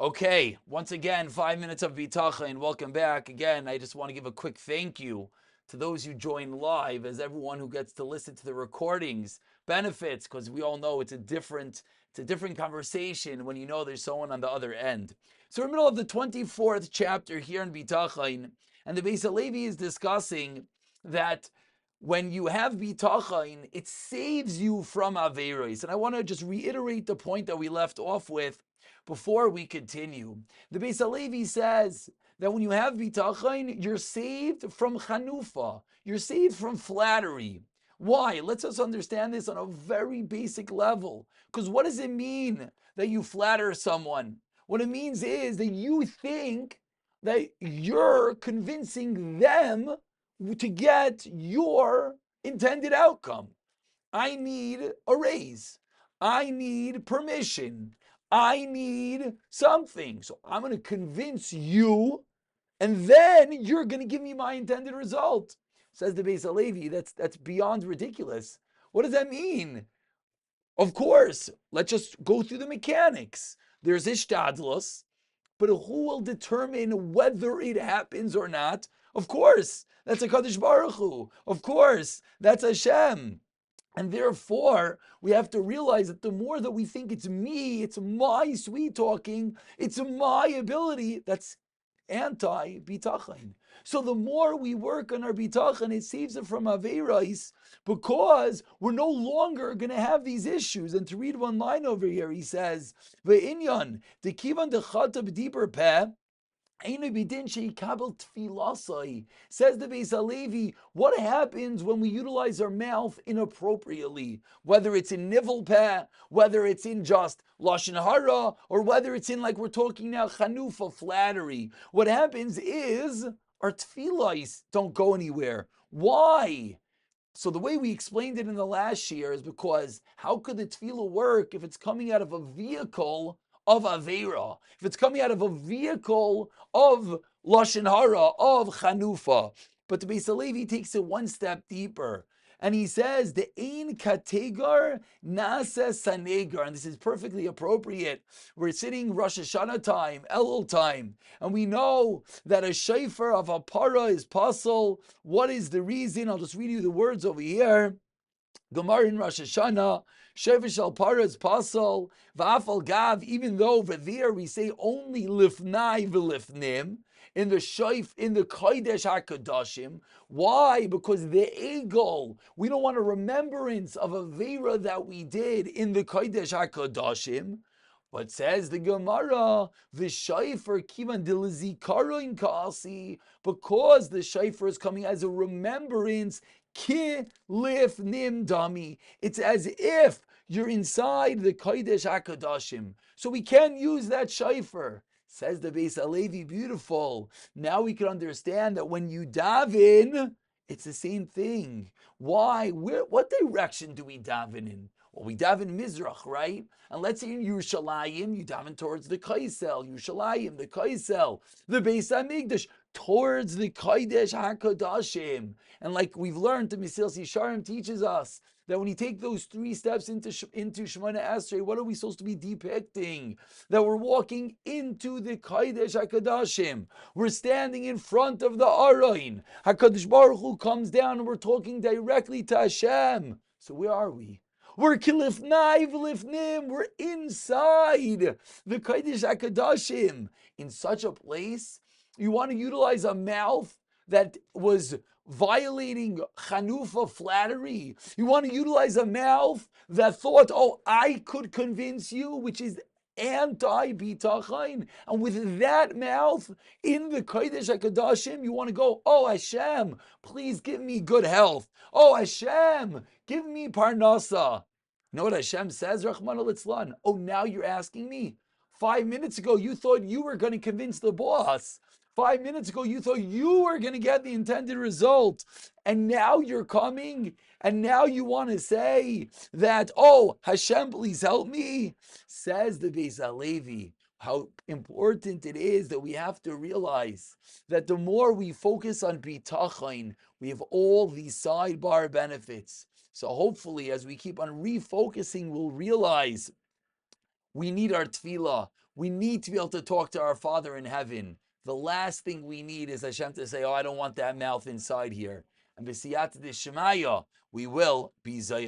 Okay, once again, 5 minutes of Bitachon. Welcome back. Again, I just want to give a quick thank you to those who join live, as everyone who gets to listen to the recordings benefits, because we all know it's a different conversation when you know there's someone on the other end. So we're in the middle of the 24th chapter here in Bitachon, and the Bais Halevi is discussing that when you have Bitachon, it saves you from Averos. And I want to just reiterate the point that we left off with before we continue. The Bais Halevi says that when you have bitachon, you're saved from chanufa. You're saved from flattery. Why? Let's us understand this on a very basic level. Because what does it mean that you flatter someone? What it means is that you think that you're convincing them to get your intended outcome. I need a raise. I need permission. I need something. So I'm going to convince you, and then you're going to give me my intended result. Says the Bais Halevi, that's beyond ridiculous. What does that mean? Of course, let's just go through the mechanics. There's ishtadlus, but who will determine whether it happens or not? Of course, that's a Kodesh Baruch Hu. Of course, that's Hashem. And therefore, we have to realize that the more that we think it's me, it's my sweet talking, it's my ability, that's anti-bitachon. So the more we work on our bitachon, it saves it from averais, because we're no longer going to have these issues. And to read one line over here, he says, "Ve'inyan dekivan dechatab deeper peh." Says the Bais Halevi, what happens when we utilize our mouth inappropriately? Whether it's in nivel peh, whether it's in just lashon hara, or whether it's in, like we're talking now, chanufa, flattery. What happens is our tefillahs don't go anywhere. Why? So the way we explained it in the last year is because how could the tefillah work if it's coming out of a vehicle of Avera? If it's coming out of a vehicle of Lashon Hara, of Chanufa. But the Bais Halevi takes it one step deeper. And he says, the Ein Kategar Nasa Sanegar. And this is perfectly appropriate. We're sitting Rosh Hashanah time, Elul time, and we know that a shofar of a para is pasul. What is the reason? I'll just read you the words over here. Gemara in Rosh Hashanah, shofar shel para is pasul, v'afal gav, even though over there we say only lifnai v'lifnim, in the Kodesh HaKodashim. Why? Because the egel, we don't want a remembrance of a vera that we did in the Kodesh HaKodashim. But says the Gemara, the shofar kivan dilizikaron kasi, because the shofar is coming as a remembrance, ki lifnim dami. It's as if you're inside the Kodesh HaKodashim. So we can use that shofar. Says the Bais Halevi, beautiful. Now we can understand that when you daven, it's the same thing. Why? What direction do we daven in? Well, we daven Mizrach, right? And let's say in Yerushalayim, you daven towards the Kaisel. Yerushalayim, the Kaisel. The Beis HaMikdash, towards the Kodesh HaKodashim. And like we've learned, the Mesilas Yesharim teaches us that when you take those 3 steps into Shemona Esrei, what are we supposed to be depicting? That we're walking into the Kodesh HaKodashim. We're standing in front of the Aron. HaKadosh Baruch Hu comes down and we're talking directly to Hashem. So where are we? We're kilifnai v'lifnim. We're inside the Kodesh HaKodashim. In such a place, you want to utilize a mouth that was violating chanufa, flattery. You want to utilize a mouth that thought, oh, I could convince you, which is anti-bitachon. And with that mouth in the Kodesh HaKodashim, you want to go, oh Hashem, please give me good health. Oh Hashem, give me parnasa. You know what Hashem says, Rahman al-Itzlan? Oh, now you're asking me? 5 minutes ago, you thought you were going to convince the boss. 5 minutes ago, you thought you were going to get the intended result. And now you're coming, and now you want to say that, oh, Hashem, please help me. Says the Bais Halevi, how important it is that we have to realize that the more we focus on bitachon, we have all these sidebar benefits. So hopefully, as we keep on refocusing, we'll realize we need our tefillah. We need to be able to talk to our Father in heaven. The last thing we need is Hashem to say, oh, I don't want that mouth inside here. And b'siyata d'shemaya, we will be zayich.